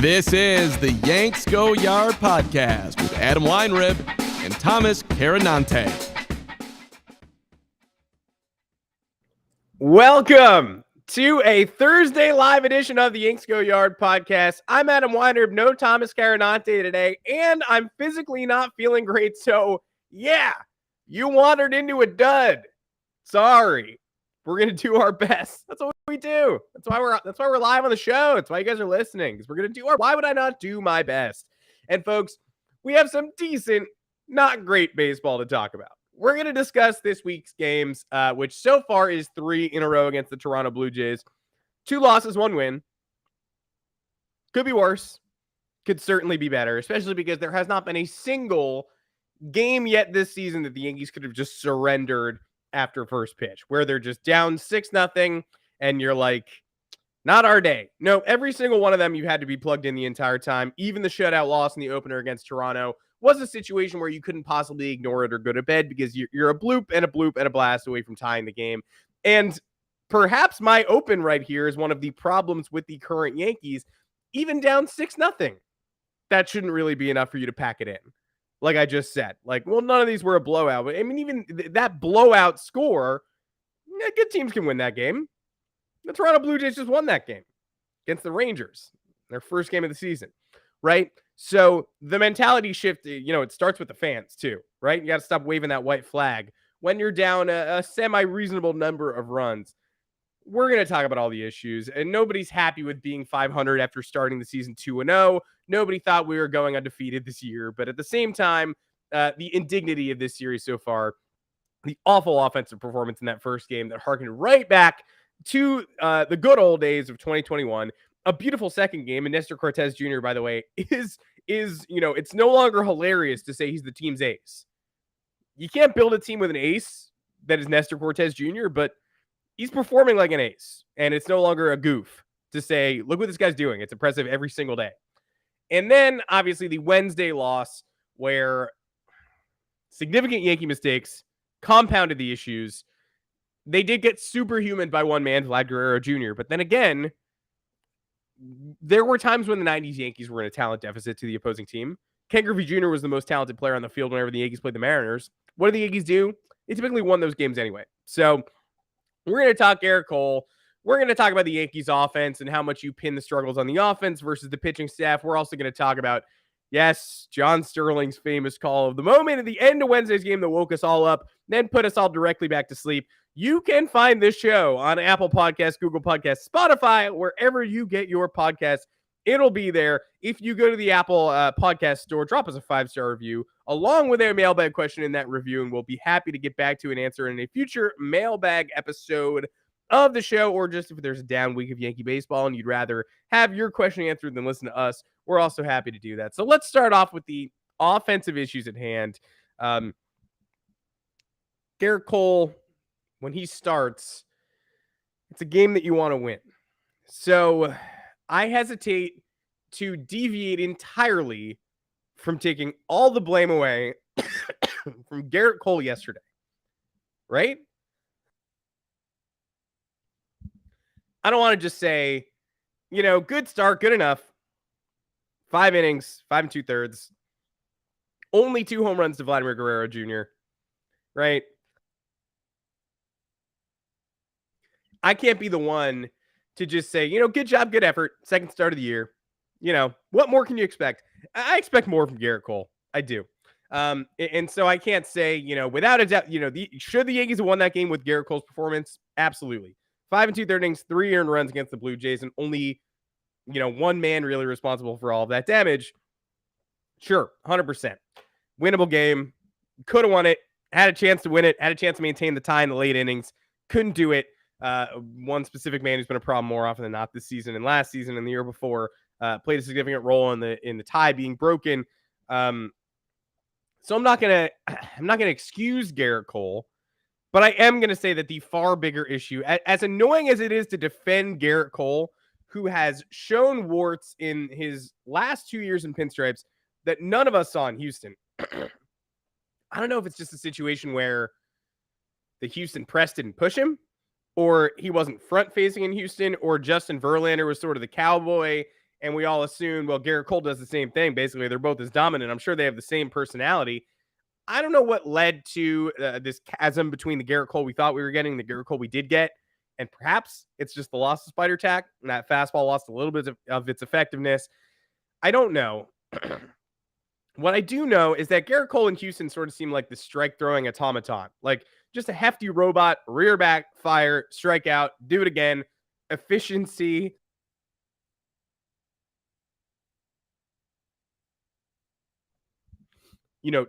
This is the Yanks Go Yard podcast with Adam Weinrib and Thomas Carinante. Welcome to a Thursday live edition of the Yanks Go Yard podcast. I'm Adam Weinrib, no Thomas Carinante today, and I'm physically not feeling great. So, yeah, you wandered into a dud. Sorry. We're gonna do our best. That's what we do. That's why we're live on the show. That's why you guys are listening, because we're gonna do our. Why would I not do my best? And folks, we have some decent, not great baseball to talk about. We're gonna discuss this week's games, which so far is 3 in a row against the Toronto Blue Jays. 2 losses, 1 win. Could be worse. Could certainly be better, especially because there has not been a single game yet this season that the Yankees could have just surrendered after first pitch, where they're just down 6-0 and you're like, not our day. No, every single one of them you had to be plugged in the entire time. Even the shutout loss in the opener against Toronto was a situation where you couldn't possibly ignore it or go to bed, because you're a bloop and a blast away from tying the game. And perhaps my open right here is one of the problems with the current Yankees. Even down 6-0, that shouldn't really be enough for you to pack it in. Like I just said, well, none of these were a blowout. But I mean, even that blowout score, good teams can win that game. The Toronto Blue Jays just won that game against the Rangers, their first game of the season, right? So the mentality shift, it starts with the fans too, right? You got to stop waving that white flag when you're down a semi-reasonable number of runs. We're going to talk about all the issues, and nobody's happy with being 500 after starting the season 2-0. Nobody thought we were going undefeated this year, but at the same time, the indignity of this series so far, the awful offensive performance in that first game that harkened right back to the good old days of 2021. A beautiful second game, and Nestor Cortes Jr., by the way, is it's no longer hilarious to say he's the team's ace. You can't build a team with an ace that is Nestor Cortes Jr., but he's performing like an ace, and it's no longer a goof to say, look what this guy's doing. It's impressive every single day. And then, obviously, the Wednesday loss, where significant Yankee mistakes compounded the issues. They did get superhuman by one man, Vladimir Guerrero Jr., but then again, there were times when the 90s Yankees were in a talent deficit to the opposing team. Ken Griffey Jr. was the most talented player on the field whenever the Yankees played the Mariners. What did the Yankees do? They typically won those games anyway. So we're going to talk Garrett Cole. We're going to talk about the Yankees offense and how much you pin the struggles on the offense versus the pitching staff. We're also going to talk about, yes, John Sterling's famous call of the moment at the end of Wednesday's game that woke us all up, then put us all directly back to sleep. You can find this show on Apple Podcasts, Google Podcasts, Spotify, wherever you get your podcasts. It'll be there. If you go to the Apple podcast store, drop us a 5-star review along with a mailbag question in that review, and we'll be happy to get back to an answer in a future mailbag episode of the show. Or just if there's a down week of Yankee baseball and you'd rather have your question answered than listen to us, we're also happy to do that. So let's start off with the offensive issues at hand. Garrett Cole, when he starts, it's a game that you want to win. So I hesitate to deviate entirely from taking all the blame away from Garrett Cole yesterday, right? I don't want to just say, good start, good enough. 5 innings, 5 2/3. Only 2 home runs to Vladimir Guerrero Jr., right? I can't be the one to just say, good job, good effort, second start of the year. What more can you expect? I expect more from Garrett Cole. I do. And so I can't say, without a doubt, should the Yankees have won that game with Garrett Cole's performance? Absolutely. 5 2/3 innings, 3 earned runs against the Blue Jays, and only, one man really responsible for all of that damage. Sure, 100%. Winnable game. Could have won it. Had a chance to win it. Had a chance to maintain the tie in the late innings. Couldn't do it. One specific man who's been a problem more often than not this season and last season and the year before played a significant role in the tie being broken. So I'm not gonna excuse Garrett Cole, but I am gonna say that the far bigger issue, as annoying as it is to defend Garrett Cole, who has shown warts in his last 2 years in pinstripes that none of us saw in Houston. I don't know if it's just a situation where the Houston press didn't push him, or he wasn't front facing in Houston, or Justin Verlander was sort of the cowboy and we all assume, well, Garrett Cole does the same thing. Basically, they're both as dominant. I'm sure they have the same personality. I don't know what led to this chasm between the Garrett Cole we thought we were getting and the Garrett Cole we did get. And perhaps it's just the loss of spider tack, and that fastball lost a little bit of its effectiveness. I don't know. What I do know is that Garrett Cole in Houston sort of seemed like the strike-throwing automaton. Like, just a hefty robot, rear back, fire, strike out, do it again. Efficiency.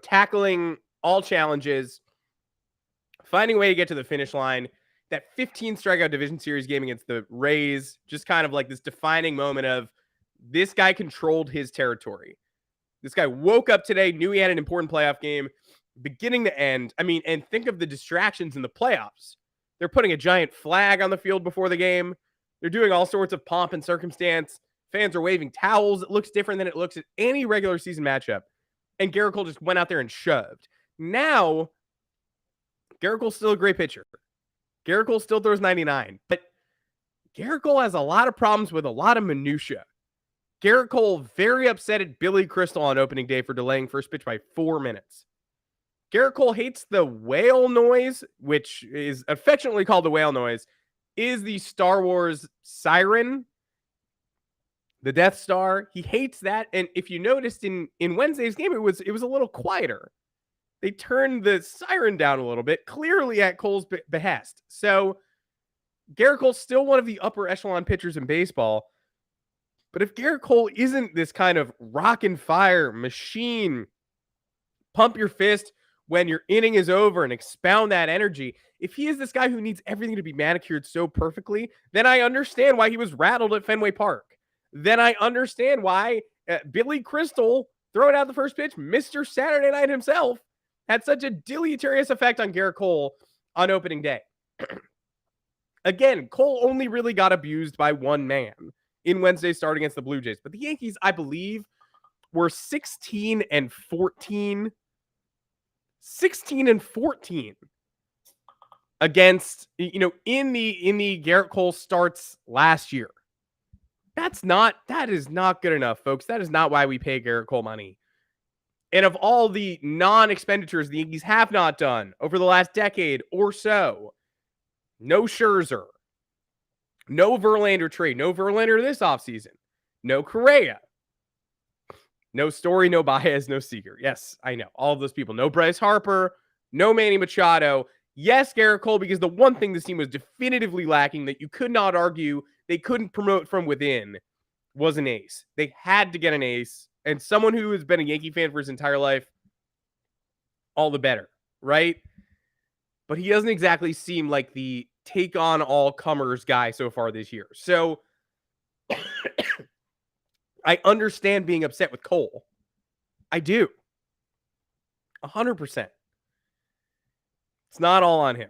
Tackling all challenges, finding a way to get to the finish line. That 15 strikeout division series game against the Rays, just kind of like this defining moment of this guy controlled his territory. This guy woke up today, knew he had an important playoff game, beginning to end. I mean, and think of the distractions in the playoffs. They're putting a giant flag on the field before the game. They're doing all sorts of pomp and circumstance. Fans are waving towels. It looks different than it looks at any regular season matchup. And Garrett Cole just went out there and shoved. Now, Garrett Cole's still a great pitcher. Garrett Cole still throws 99. But Garrett Cole has a lot of problems with a lot of minutia. Garrett Cole very upset at Billy Crystal on opening day for delaying first pitch by 4 minutes. Garrett Cole hates the whale noise, which is affectionately called the whale noise, is the Star Wars siren, the Death Star. He hates that. And if you noticed in Wednesday's game, it was a little quieter. They turned the siren down a little bit, clearly at Cole's behest. So Garrett Cole's still one of the upper echelon pitchers in baseball. But if Garrett Cole isn't this kind of rock and fire machine, pump your fist when your inning is over and expound that energy, if he is this guy who needs everything to be manicured so perfectly, then I understand why he was rattled at Fenway Park. Then I understand why Billy Crystal, throwing out the first pitch, Mr. Saturday Night himself, had such a deleterious effect on Garrett Cole on opening day. Again, Cole only really got abused by one man in Wednesday's start against the Blue Jays. But the Yankees, I believe, were 16-14. 16-14 against, in the Garrett Cole starts last year. That is not good enough, folks. That is not why we pay Garrett Cole money. And of all the non-expenditures the Yankees have not done over the last decade or so, no Scherzer, no Verlander trade, no Verlander this offseason, no Correa, no Story, no Baez, no Seager. Yes, I know. All of those people. No Bryce Harper, no Manny Machado. Yes, Garrett Cole, because the one thing this team was definitively lacking that you could not argue they couldn't promote from within was an ace. They had to get an ace. And someone who has been a Yankee fan for his entire life, all the better, right? But he doesn't exactly seem like the take on all comers guy so far this year. So I understand being upset with Cole. I do. 100%. It's not all on him.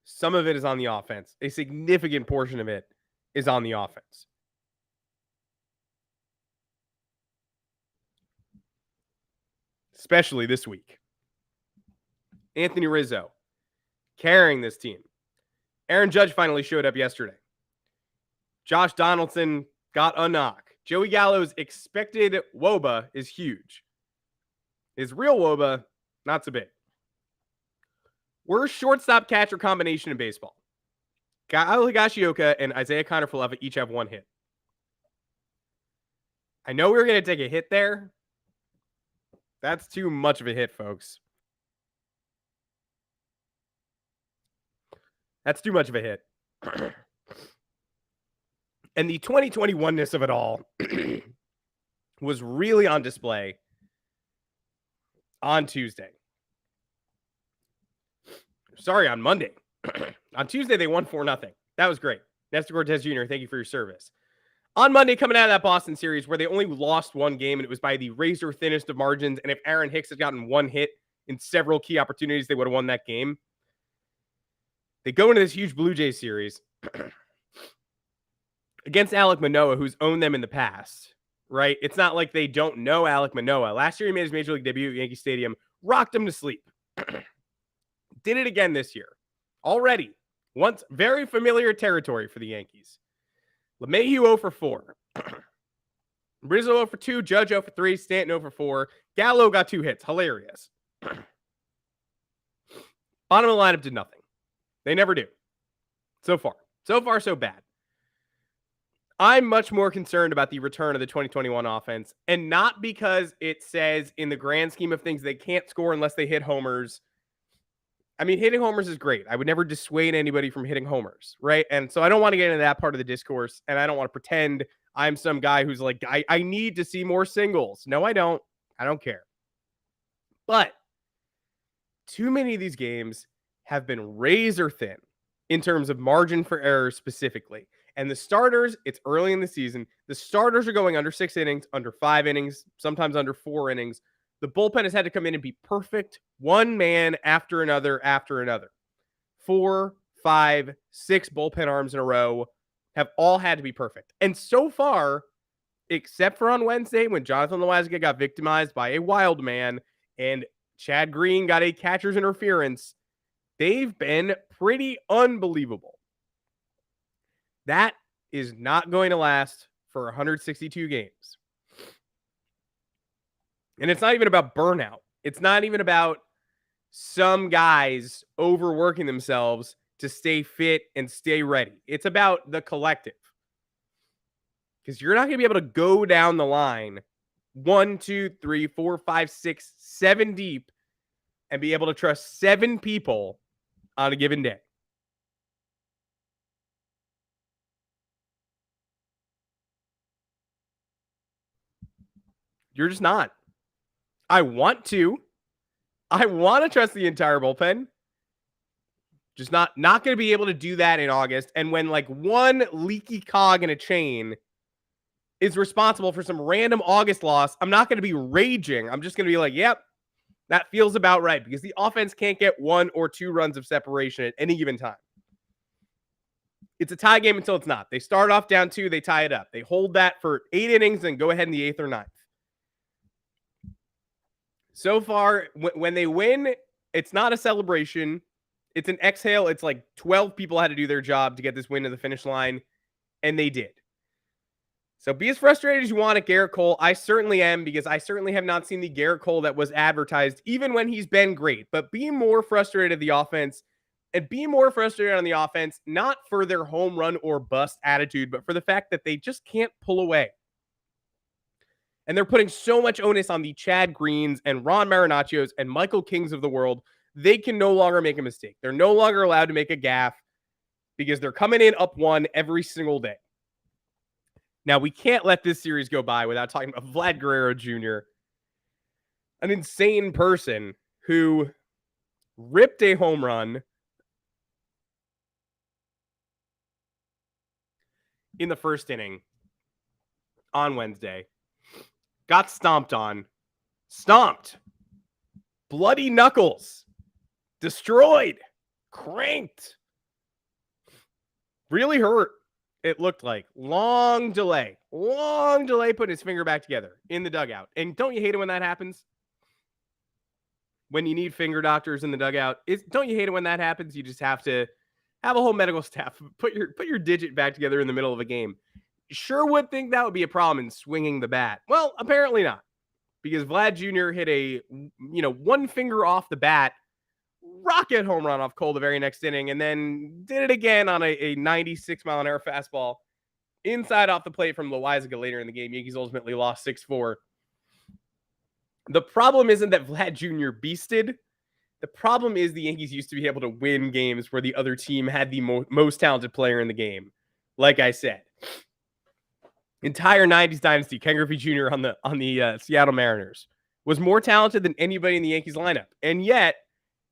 Some of it is on the offense. A significant portion of it is on the offense. Especially this week. Anthony Rizzo carrying this team. Aaron Judge finally showed up yesterday. Josh Donaldson got a knock. Joey Gallo's expected WOBA is huge. His real WOBA, not so big. Worst shortstop catcher combination in baseball. Kyle Higashioka and Isaiah Kiner-Falefa each have one hit. I know we were going to take a hit there. That's too much of a hit, folks. That's too much of a hit. And the 2021-ness of it all was really on display on Tuesday. Sorry, on Monday. On Tuesday, they won 4-0. That was great. Nestor Cortez Jr., thank you for your service. On Monday, coming out of that Boston series where they only lost one game, and it was by the razor thinnest of margins, and if Aaron Hicks had gotten one hit in several key opportunities, they would have won that game. They go into this huge Blue Jays series against Alek Manoah, who's owned them in the past, right? It's not like they don't know Alek Manoah. Last year, he made his Major League debut at Yankee Stadium, rocked him to sleep. Did it again this year. Already. Once very familiar territory for the Yankees. LeMahieu 0 for 4. Rizzo 0 for 2. Judge 0 for 3. Stanton 0 for 4. Gallo got 2 hits. Hilarious. Bottom of the lineup did nothing. They never do. So far. So far, so bad. I'm much more concerned about the return of the 2021 offense, and not because it says in the grand scheme of things they can't score unless they hit homers. I mean, hitting homers is great. I would never dissuade anybody from hitting homers, right? And so I don't want to get into that part of the discourse, and I don't want to pretend I'm some guy who's like, I need to see more singles. No, I don't. I don't care. But too many of these games have been razor thin in terms of margin for error specifically. And the starters, it's early in the season. The starters are going under 6 innings, under 5 innings, sometimes under 4 innings. The bullpen has had to come in and be perfect, one man after another after another. 4, 5, 6 bullpen arms in a row have all had to be perfect. And so far, except for on Wednesday when Jonathan Loáisiga got victimized by a wild man and Chad Green got a catcher's interference, they've been pretty unbelievable. That is not going to last for 162 games. And it's not even about burnout. It's not even about some guys overworking themselves to stay fit and stay ready. It's about the collective. Because you're not going to be able to go down the line 1, 2, 3, 4, 5, 6, 7 deep and be able to trust 7 people on a given day. You're just not. I want to trust the entire bullpen. Just not going to be able to do that in August. And when like one leaky cog in a chain is responsible for some random August loss, I'm not going to be raging. I'm just going to be like, yep, that feels about right, because the offense can't get 1 or 2 runs of separation at any given time. It's a tie game until it's not. They start off down 2, they tie it up. They hold that for 8 innings and go ahead in the 8th or 9th. So far, when they win, it's not a celebration. It's an exhale. It's like 12 people had to do their job to get this win to the finish line, and they did. So be as frustrated as you want at Garrett Cole. I certainly am, because I certainly have not seen the Garrett Cole that was advertised, even when he's been great. But be more frustrated at the offense, and be more frustrated on the offense, not for their home run or bust attitude, but for the fact that they just can't pull away. And they're putting so much onus on the Chad Greens and Ron Marinaccios and Michael Kings of the world. They can no longer make a mistake. They're no longer allowed to make a gaffe, because they're coming in up 1 every single day. Now, we can't let this series go by without talking about Vlad Guerrero Jr., an insane person who ripped a home run in the first inning on Wednesday, got stomped on, bloody knuckles, destroyed, cranked, really hurt. It looked like long delay putting his finger back together in the dugout. And don't you hate it when that happens? When you need finger doctors in the dugout, don't you hate it when that happens? You just have to have a whole medical staff put your digit back together in the middle of a game. Sure would think that would be a problem in swinging the bat. Well, apparently not, because Vlad Jr. hit a 1 finger off the bat rocket home run off Cole the very next inning, and then did it again on a 96-mile-an-hour fastball inside off the plate from Loáisiga later in the game. Yankees ultimately lost 6-4. The problem isn't that Vlad Jr. beasted. The problem is the Yankees used to be able to win games where the other team had the most talented player in the game. Like I said, entire 90s dynasty, Ken Griffey Jr. on the Seattle Mariners was more talented than anybody in the Yankees lineup. And yet,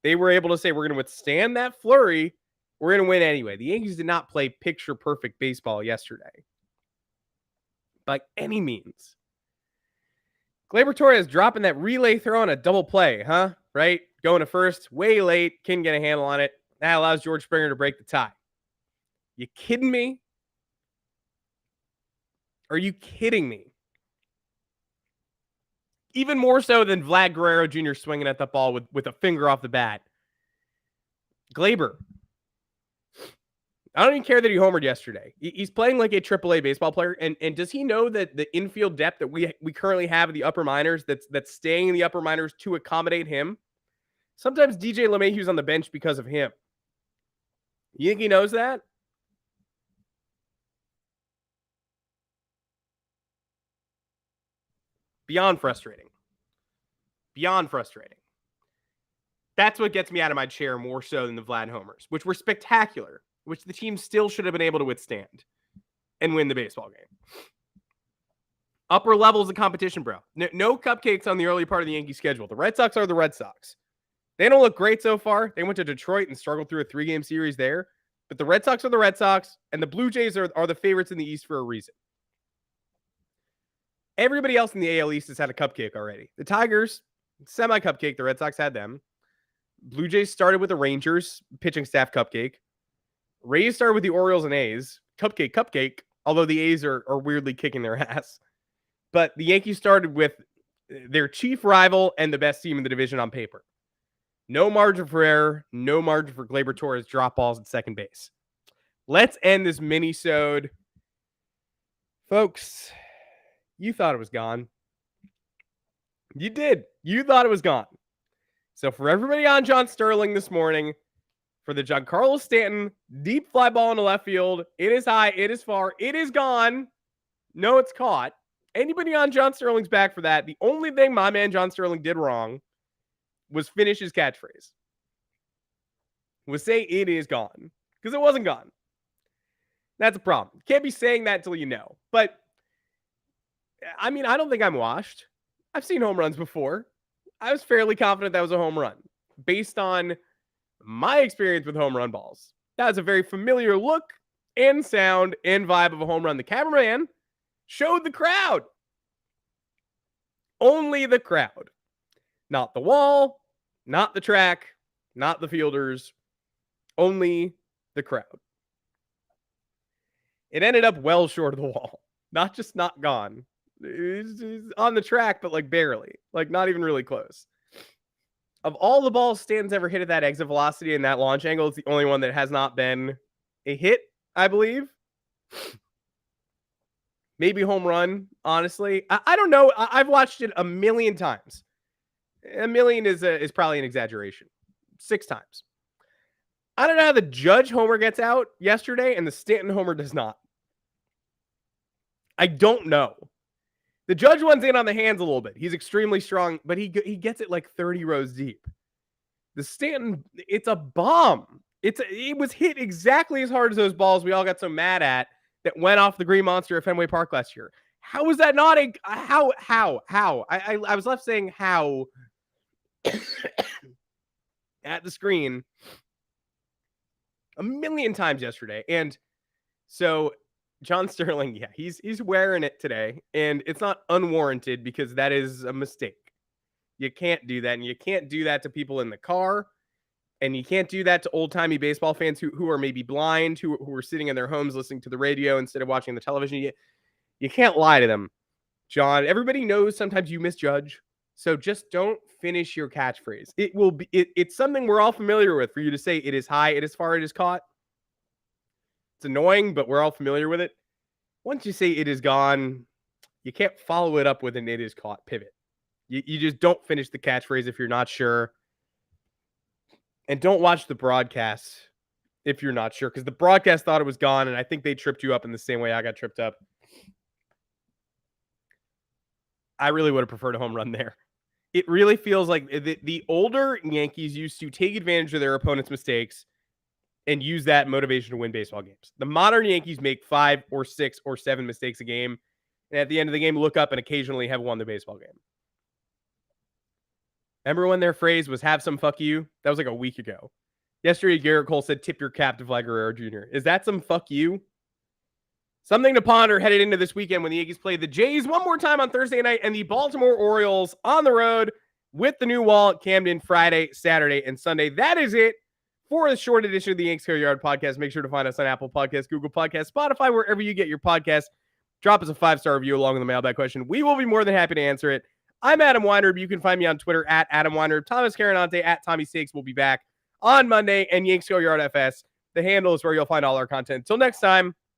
they were able to say, we're going to withstand that flurry. We're going to win anyway. The Yankees did not play picture-perfect baseball yesterday, by any means. Gleyber Torres dropping that relay throw on a double play, huh? Right? Going to first, way late, couldn't get a handle on it. That allows George Springer to break the tie. You kidding me? Are you kidding me? Even more so than Vlad Guerrero Jr. swinging at the ball with a finger off the bat. Gleyber. I don't even care that he homered yesterday. He's playing like a AAA baseball player. And does he know that the infield depth that we currently have in the upper minors, that's staying in the upper minors to accommodate him? Sometimes DJ LeMahieu's on the bench because of him. You think he knows that? Beyond frustrating. Beyond frustrating. That's what gets me out of my chair more so than the Vlad homers, which were spectacular, which the team still should have been able to withstand and win the baseball game. Upper levels of competition, bro. No cupcakes on the early part of the Yankee schedule. The Red Sox are the Red Sox. They don't look great so far. They went to Detroit and struggled through a 3-game series there. But the Red Sox are the Red Sox, and the Blue Jays are the favorites in the East for a reason. Everybody else in the AL East has had a cupcake already. The Tigers, semi-cupcake. The Red Sox had them. Blue Jays started with the Rangers, pitching staff cupcake. Rays started with the Orioles and A's, cupcake, although the A's are weirdly kicking their ass. But the Yankees started with their chief rival and the best team in the division on paper. No margin for error, no margin for Gleyber Torres drop balls at second base. Let's end this mini-sode. Folks, you thought it was gone. You did. You thought it was gone. So for everybody on John Sterling this morning, for the Giancarlo Stanton deep fly ball into left field, it is high, it is far, it is gone. No, it's caught. Anybody on John Sterling's back for that? The only thing my man John Sterling did wrong was finish his catchphrase. Was say it is gone. Because it wasn't gone. That's a problem. Can't be saying that until you know. But, I mean, I don't think I'm washed. I've seen home runs before. I was fairly confident that was a home run based on my experience with home run balls. That was a very familiar look and sound and vibe of a home run. The cameraman showed the crowd. Only the crowd. Not the wall, not the track, not the fielders. Only the crowd. It ended up well short of the wall. Not just not gone. It's on the track, but like barely. Like not even really close. Of all the balls Stanton's ever hit at that exit velocity and that launch angle, it's the only one that has not been a hit, I believe. Maybe home run, honestly. I don't know. I've watched it a million times. A million is probably an exaggeration. 6 times. I don't know how the Judge homer gets out yesterday and the Stanton homer does not. I don't know. The Judge one's in on the hands a little bit. He's extremely strong, but he gets it like 30 rows deep. The Stanton, it's a bomb. It was hit exactly as hard as those balls we all got so mad at that went off the Green Monster at Fenway Park last year. How is that not a how? I was left saying how at the screen a million times yesterday. And so John Sterling, yeah, he's wearing it today, and it's not unwarranted because that is a mistake. You can't do that, and you can't do that to people in the car, and you can't do that to old-timey baseball fans who are maybe blind, who are sitting in their homes listening to the radio instead of watching the television. You can't lie to them, John. Everybody knows sometimes you misjudge, so just don't finish your catchphrase. It's something we're all familiar with for you to say it is high, it is far, it is caught. It's annoying, but we're all familiar with it. Once you say it is gone, you can't follow it up with an it is caught pivot. You just don't finish the catchphrase if you're not sure. And don't watch the broadcast if you're not sure, because the broadcast thought it was gone, and I think they tripped you up in the same way I got tripped up. I really would have preferred a home run there. It really feels like the older Yankees used to take advantage of their opponent's mistakes and use that motivation to win baseball games. The modern Yankees make 5 or 6 or 7 mistakes a game, and at the end of the game, look up and occasionally have won the baseball game. Remember when their phrase was "have some fuck you"? That was like a week ago. Yesterday, Garrett Cole said, "Tip your cap to Vladimir Guerrero Jr." Is that some fuck you? Something to ponder headed into this weekend when the Yankees play the Jays one more time on Thursday night and the Baltimore Orioles on the road with the new wall at Camden Friday, Saturday, and Sunday. That is it for the short edition of the Yanks Go Yard podcast. Make sure to find us on Apple Podcasts, Google Podcasts, Spotify, wherever you get your podcasts. Drop us a 5-star review along with the mailbag question. We will be more than happy to answer it. I'm Adam Weinrib. You can find me on Twitter at Adam Weinrib. Thomas Carinante at Tommy Stakes will be back on Monday, and Yanks Go Yard FS The handle is where you'll find all our content. Until next time,